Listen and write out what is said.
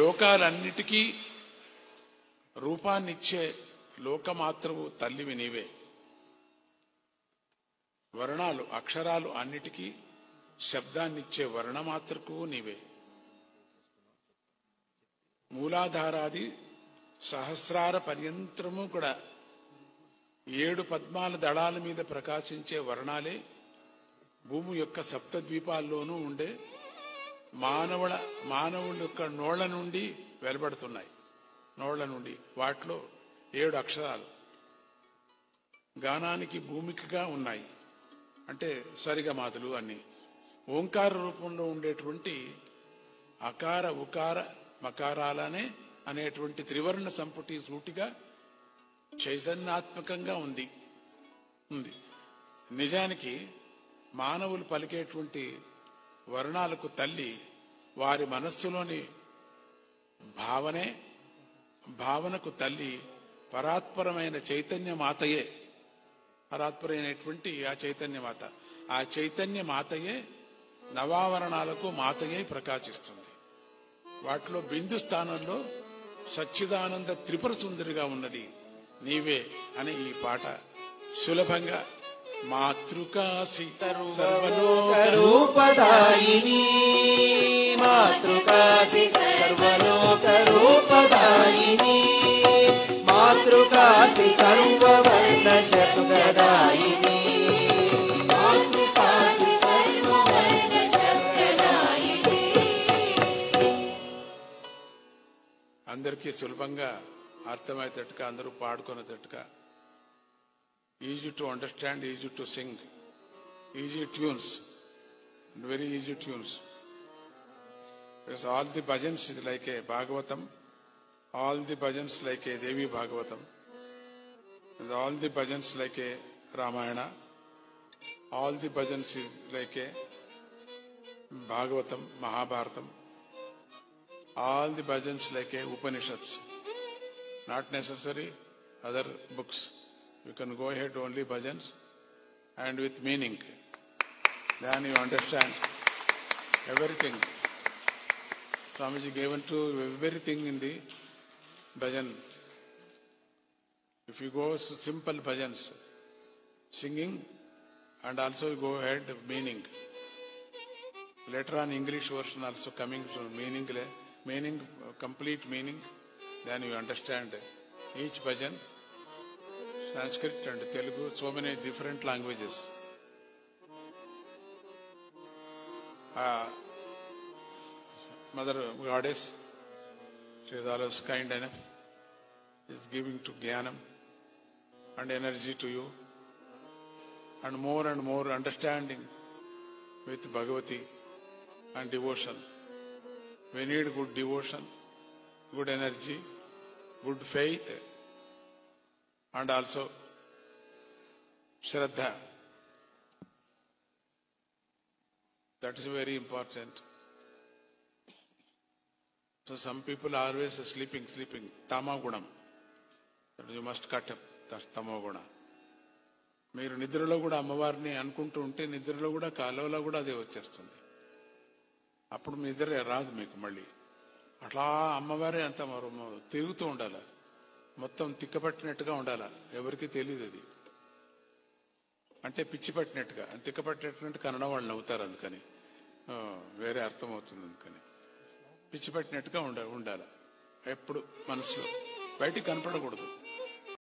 లోకాలన్నిటికీ రూపాన్నిచ్చే లోకమాతృవు తల్లివి నీవే. వర్ణాలు అక్షరాలు అన్నిటికీ శబ్దాన్నిచ్చే వర్ణమాతృకు నీవే. మూలాధారాది సహస్రార పర్యంతరము కూడా 7 పద్మాల దళాల మీద ప్రకాశించే వర్ణాలే భూమి యొక్క సప్తద్వీపాల్లోనూ ఉండే మానవుల యొక్క నోళ్ల నుండి వెలువడుతున్నాయి. నోళ్ల నుండి వాటిలో 7 అక్షరాలు గానానికి భూమికగా ఉన్నాయి. అంటే సరిగమాతులు అన్ని ఓంకార రూపంలో ఉండేటువంటి అకార ఉకార మకారాలనే అనేటువంటి త్రివర్ణ సంపుటి సూటిగా చైతన్యాత్మకంగా ఉంది. నిజానికి మానవులు పలికేటువంటి వర్ణాలకు తల్లి వారి మనస్సులోని భావనకు తల్లి పరాత్పరమైన చైతన్య మాతయే. పరాత్పరైనటువంటి ఆ చైతన్య మాతయే నవావరణాలకు మాతయే ప్రకాశిస్తుంది. వాటిలో బిందు స్థానంలో సచ్చిదానంద త్రిపుర సుందరిగా ఉన్నది నీవే అని ఈ పాట సులభంగా మాతృకాసి సర్వలోకరూపదాయిని మాతృకాసి సర్వలోకరూపదాయిని మాతృకాసి సర్వవర్ణ శబ్దదాయిని మాతృకాసి సర్వవర్ణ శబ్దదాయిని. అందరికీ సులభంగా అర్థమయ్యేటట్టుగా అందరూ పాడుకునేటట్టుగా easy to understand, easy to sing, easy tunes, very easy tunes. Because all the bhajans is like a Bhagavatam, all the bhajans like a Devi Bhagavatam, and all the bhajans like a Ramayana, all the bhajans is like a Bhagavatam, Mahabharatam, all the bhajans like a Upanishads, not necessary other books. You can go ahead only bhajans and with meaning. Then you understand everything. Swamiji given to everything in the bhajan. If you go simple bhajans, singing and also you go ahead meaning. Later on English version also coming to meaning, complete meaning. Then you understand each bhajan. Sanskrit and Telugu, so many different languages. Mother Goddess, she is always kind enough, is giving to Jnanam and energy to you, and more understanding with Bhagavati and devotion. We need good devotion, good energy, good faith, and also Shraddha. That is very important. So some people are always sleeping. Tama gunam. You must cut up. That's tama guna. మీరు నిద్రలో కూడా అమ్మవారిని అనుకుంటూ ఉంటే నిద్రలో కూడా కాలువలో కూడా అదే వచ్చేస్తుంది. అప్పుడు నిద్ర రాదు మీకు మళ్ళీ. అట్లా అమ్మవారే అంత తిరుగుతూ ఉండాలి. మొత్తం తిక్కపట్టినట్టుగా ఉండాలా. ఎవరికి తెలియదు అది. అంటే పిచ్చి పట్టినట్టుగా. తిక్కపట్టినట్టు కన్నడ వాళ్ళు నవ్వుతారు, అందుకని వేరే అర్థం అవుతుంది. అందుకని పిచ్చి పట్టినట్టుగా ఉండాలి ఎప్పుడు మనసులో. బయటికి కనపడకూడదు.